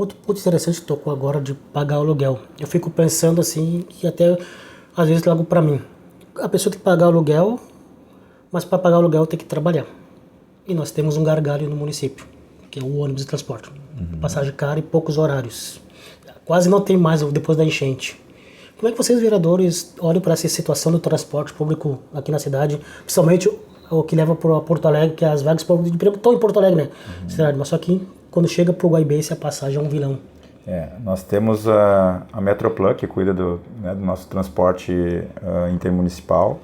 Outro ponto interessante que tocou agora de pagar o aluguel. Eu fico pensando assim, que até às vezes trago para mim. A pessoa tem que pagar o aluguel, mas para pagar o aluguel tem que trabalhar. E nós temos um gargalo no município, que é o ônibus de transporte. Passagem cara e poucos horários. Quase não tem mais depois da enchente. Como é que vocês, vereadores, olham para essa situação do transporte público aqui na cidade, principalmente o que leva para Porto Alegre, que as vagas de emprego estão em Porto Alegre, né? Cidade, mas só que quando chega para o Guaibense a passagem é um vilão. Nós temos a Metroplan, que cuida do nosso transporte intermunicipal,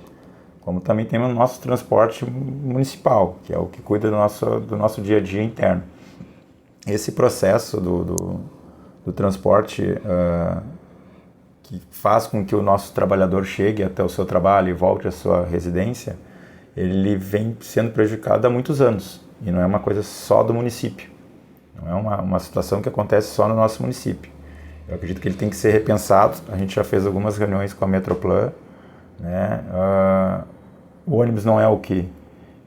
como também temos o nosso transporte municipal, que é o que cuida do nosso dia a dia interno. Esse processo do transporte que faz com que o nosso trabalhador chegue até o seu trabalho e volte à sua residência, ele vem sendo prejudicado há muitos anos, e não é uma coisa só do município. Não é uma situação que acontece só no nosso município. Eu acredito que ele tem que ser repensado. A gente já fez algumas reuniões com a Metroplan, né? O ônibus não é o que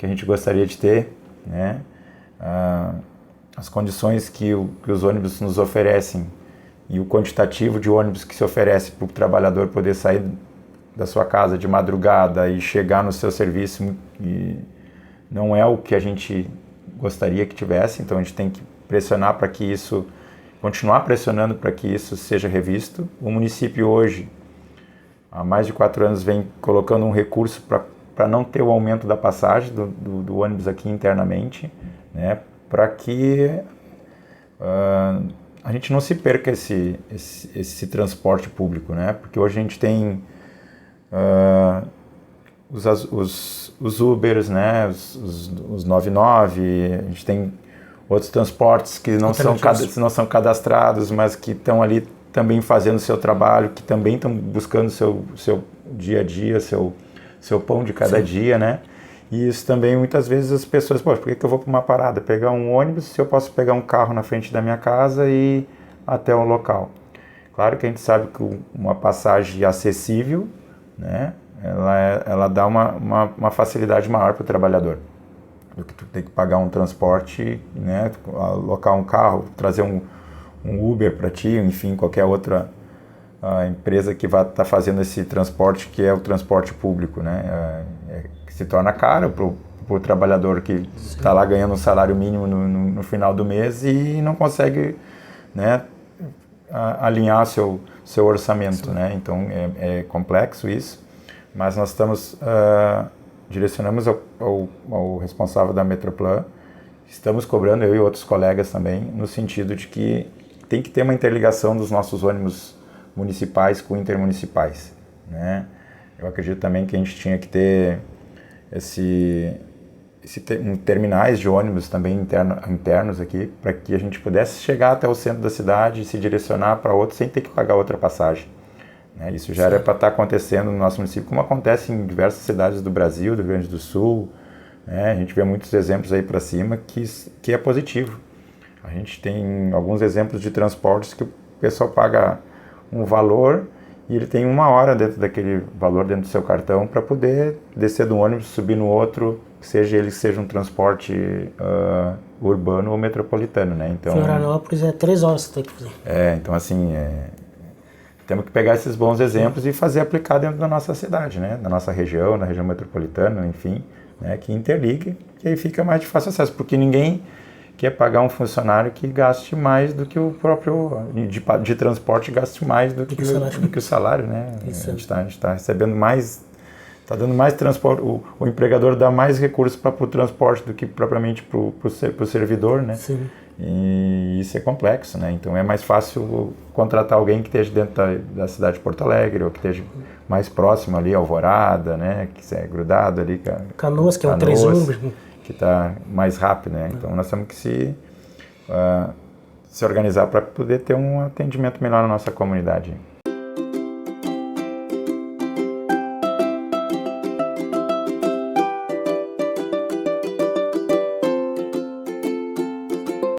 a gente gostaria de ter, né? As condições que os ônibus nos oferecem e o quantitativo de ônibus que se oferece para o trabalhador poder sair da sua casa de madrugada e chegar no seu serviço não é o que a gente gostaria que tivesse. Então a gente tem que pressionar para que isso, continuar pressionando para que isso seja revisto. O município hoje, há mais de 4 anos, vem colocando um recurso para não ter o aumento da passagem do ônibus aqui internamente, né, para que a gente não se perca esse transporte público, né, porque hoje a gente tem os Ubers, né, os 99, a gente tem outros transportes que não são cadastrados, mas que estão ali também fazendo o seu trabalho, que também estão buscando o seu dia a dia, seu pão de cada dia, né? E isso também, muitas vezes, as pessoas, por que eu vou para uma parada? Pegar um ônibus, se eu posso pegar um carro na frente da minha casa e ir até o local. Claro que a gente sabe que uma passagem acessível, né, ela dá uma facilidade maior para o trabalhador do que tu ter que pagar um transporte, né, alocar um carro, trazer um Uber para ti, enfim, qualquer outra empresa que vai estar fazendo esse transporte, que é o transporte público, né, que se torna caro para o trabalhador que está lá ganhando um salário mínimo no final do mês e não consegue, né, alinhar seu orçamento, né? Então é complexo isso, mas nós direcionamos ao responsável da Metroplan, estamos cobrando, eu e outros colegas também, no sentido de que tem que ter uma interligação dos nossos ônibus municipais com intermunicipais, né? Eu acredito também que a gente tinha que ter terminais de ônibus também internos aqui, para que a gente pudesse chegar até o centro da cidade e se direcionar para outro sem ter que pagar outra passagem. Isso já era para estar acontecendo no nosso município, como acontece em diversas cidades do Brasil, do Rio Grande do Sul, né? A gente vê muitos exemplos aí para cima que é positivo. A gente tem alguns exemplos de transportes que o pessoal paga um valor e ele tem 1 hora dentro daquele valor dentro do seu cartão para poder descer do ônibus, subir no outro, seja um transporte urbano ou metropolitano, né? Então, Florianópolis é 3 horas que tem que fazer. Então assim, temos que pegar esses bons exemplos e fazer aplicar dentro da nossa cidade, né? Na nossa região, na região metropolitana, enfim, né? Que interligue, que aí fica mais de fácil acesso, porque ninguém quer pagar um funcionário que gaste mais do que o próprio de transporte, gaste mais do que o salário, né? Isso. A gente está recebendo mais, está dando mais transporte, o empregador dá mais recursos para o transporte do que propriamente para o servidor, né? Sim. E isso é complexo, né? Então é mais fácil contratar alguém que esteja dentro da cidade de Porto Alegre ou que esteja mais próximo ali, Alvorada, né? Que é grudado ali. Canoas, que é um 3 Uber. Que está mais rápido, né? Então nós temos que se organizar para poder ter um atendimento melhor na nossa comunidade.